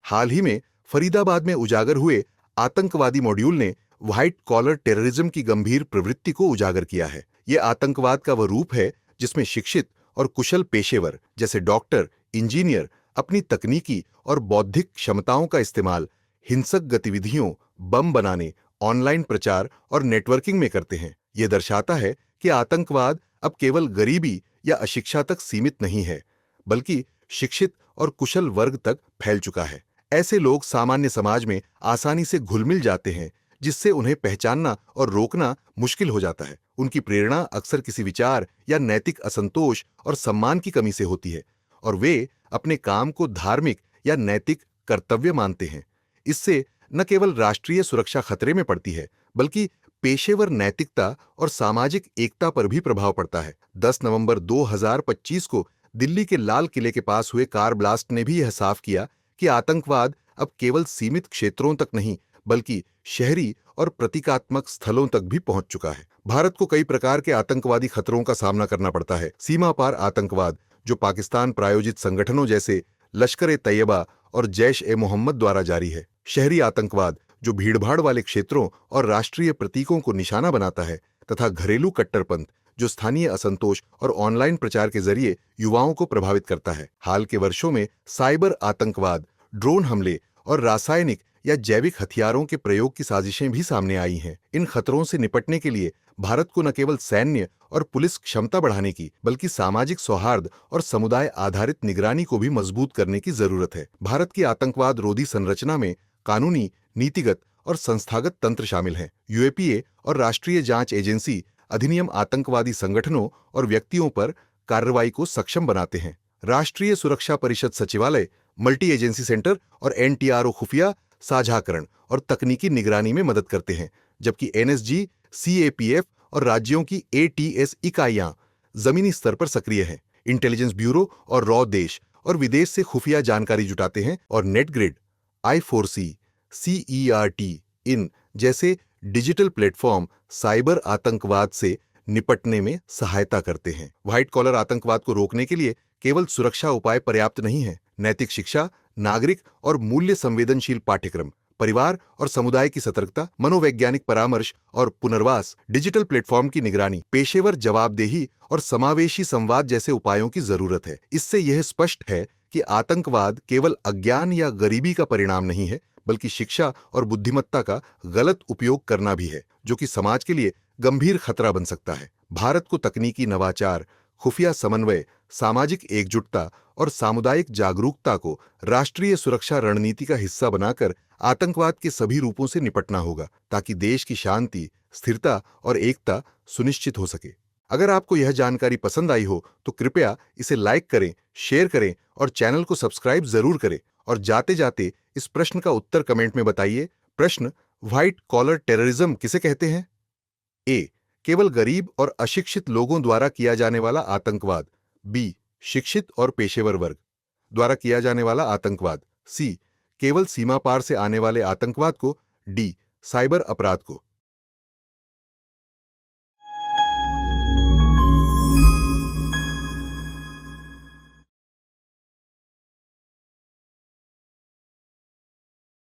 हाल ही में फरीदाबाद में उजागर हुए आतंकवादी मॉड्यूल ने व्हाइट कॉलर टेररिज्म की गंभीर प्रवृत्ति को उजागर किया है। ये आतंकवाद का वह रूप है जिसमें शिक्षित और कुशल पेशेवर जैसे डॉक्टर, इंजीनियर अपनी तकनीकी और बौद्धिक क्षमताओं का इस्तेमाल हिंसक गतिविधियों, बम बनाने, ऑनलाइन प्रचार और नेटवर्किंग में करते हैं। यह दर्शाता है कि आतंकवाद अब केवल गरीबी या अशिक्षा तक सीमित नहीं है, बल्कि शिक्षित और कुशल वर्ग तक फैल चुका है। ऐसे लोग सामान्य समाज में आसानी से घुल मिल जाते हैं, जिससे उन्हें पहचानना और रोकना मुश्किल हो जाता है। उनकी प्रेरणा अक्सर किसी विचार या नैतिक असंतोष और सम्मान की कमी से होती है, और वे अपने काम को धार्मिक या नैतिक कर्तव्य मानते हैं। इससे न केवल राष्ट्रीय सुरक्षा खतरे में पड़ती है, बल्कि पेशेवर नैतिकता और सामाजिक एकता पर भी प्रभाव पड़ता है। 10 नवंबर 2025 को दिल्ली के लाल किले के पास हुए कार ब्लास्ट ने भी यह साफ किया कि आतंकवाद अब केवल सीमित क्षेत्रों तक नहीं, बल्कि शहरी और प्रतीकात्मक स्थलों तक भी पहुंच चुका है। भारत को कई प्रकार के आतंकवादी खतरों का सामना करना पड़ता है। सीमा पार आतंकवाद, जो पाकिस्तान प्रायोजित संगठनों जैसे लश्कर-ए-तैयबा और जैश-ए-मोहम्मद द्वारा जारी है। शहरी आतंकवाद, जो भीड़भाड़ वाले क्षेत्रों और राष्ट्रीय प्रतीकों को निशाना बनाता है, तथा घरेलू कट्टरपंथ, जो स्थानीय असंतोष और ऑनलाइन प्रचार के जरिए युवाओं को प्रभावित करता है। हाल के वर्षों में साइबर आतंकवाद, ड्रोन हमले और रासायनिक या जैविक हथियारों के प्रयोग की साजिशें भी सामने आई हैं। इन खतरों से निपटने के लिए भारत को न केवल सैन्य और पुलिस क्षमता बढ़ाने की, बल्कि सामाजिक सौहार्द और समुदाय आधारित निगरानी को भी मजबूत करने की जरूरत है। भारत की आतंकवाद रोधी संरचना में कानूनी, नीतिगत और संस्थागत तंत्र शामिल हैं। यूएपीए और राष्ट्रीय जांच एजेंसी अधिनियम आतंकवादी संगठनों और व्यक्तियों पर कार्रवाई को सक्षम बनाते हैं। राष्ट्रीय सुरक्षा परिषद सचिवालय मल्टी एजेंसी सेंटर और एनटीआरओ खुफिया साझाकरण और तकनीकी निगरानी में मदद करते हैं, जबकि एनएसजी, सीएपीएफ और राज्यों की एटीएस इकाइयां जमीनी स्तर पर सक्रिय हैं। इंटेलिजेंस ब्यूरो और रॉ देश और विदेश से खुफिया जानकारी जुटाते हैं, और नेटग्रिड, I4C, CERT इन जैसे डिजिटल प्लेटफॉर्म साइबर आतंकवाद से निपटने में सहायता करते हैं। व्हाइट कॉलर आतंकवाद को रोकने के लिए केवल सुरक्षा उपाय पर्याप्त नहीं है। नैतिक शिक्षा, नागरिक और मूल्य संवेदनशील पाठ्यक्रम, परिवार और समुदाय की सतर्कता, मनोवैज्ञानिक परामर्श और पुनर्वास, डिजिटल प्लेटफॉर्म की निगरानी, पेशेवर जवाबदेही और समावेशी संवाद जैसे उपायों की जरूरत है। इससे यह स्पष्ट है कि आतंकवाद केवल अज्ञान या गरीबी का परिणाम नहीं है, बल्कि शिक्षा और बुद्धिमत्ता का गलत उपयोग करना भी है, जो कि समाज के लिए गंभीर खतरा बन सकता है। भारत को तकनीकी नवाचार, खुफिया समन्वय, सामाजिक एकजुटता और सामुदायिक जागरूकता को राष्ट्रीय सुरक्षा रणनीति का हिस्सा बनाकर आतंकवाद के सभी रूपों से निपटना होगा, ताकि देश की शांति, स्थिरता और एकता सुनिश्चित हो सके। अगर आपको यह जानकारी पसंद आई हो तो कृपया इसे लाइक करें, शेयर करें और चैनल को सब्सक्राइब जरूर करें। और जाते जाते इस प्रश्न का उत्तर कमेंट में बताइए। प्रश्न: व्हाइट कॉलर टेररिज्म किसे कहते हैं? ए. केवल गरीब और अशिक्षित लोगों द्वारा किया जाने वाला आतंकवाद। बी. शिक्षित और पेशेवर वर्ग द्वारा किया जाने वाला आतंकवाद। सी. केवल सीमा पार से आने वाले आतंकवाद को। डी. साइबर अपराध को।